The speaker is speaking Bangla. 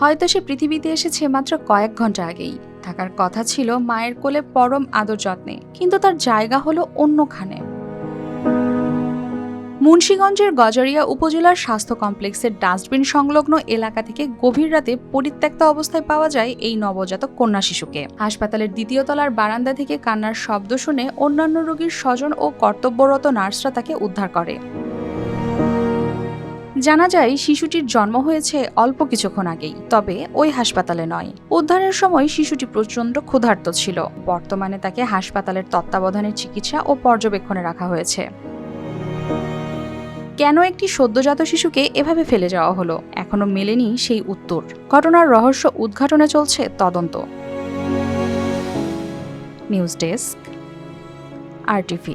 হয়তো সে পৃথিবীতে এসেছে মাত্র কয়েক ঘন্টা আগেই। থাকার কথা ছিল মায়ের কোলে পরম আদর যত্নে, কিন্তু তার জায়গা হলো অন্যখানে। মুন্সিগঞ্জের গজারিয়া উপজেলার স্বাস্থ্য কমপ্লেক্সের ডাস্টবিন সংলগ্ন এলাকা থেকে গভীর রাতে পরিত্যক্ত অবস্থায় পাওয়া যায় এই নবজাতক কন্যা শিশুকে। হাসপাতালের দ্বিতীয় তলার বারান্দা থেকে কান্নার শব্দ শুনে অন্যান্য রোগীর স্বজন ও কর্তব্যরত নার্সরা তাকে উদ্ধার করে। জানা যায় শিশুটির জন্ম হয়েছে অল্প কিছুক্ষণ আগেই, তবে ওই হাসপাতালে নয়। উদ্ধারের সময় শিশুটি প্রচণ্ড ক্ষুধার্ত ছিল। বর্তমানে তাকে হাসপাতালের তত্ত্বাবধানে চিকিৎসা ও পর্যবেক্ষণে রাখা হয়েছে। কেন একটি সদ্যজাত শিশুকে এভাবে ফেলে যাওয়া হলো, এখনো মেলেনি সেই উত্তর। ঘটনার রহস্য উদ্ঘাটনে চলছে তদন্ত। News desk, RTV।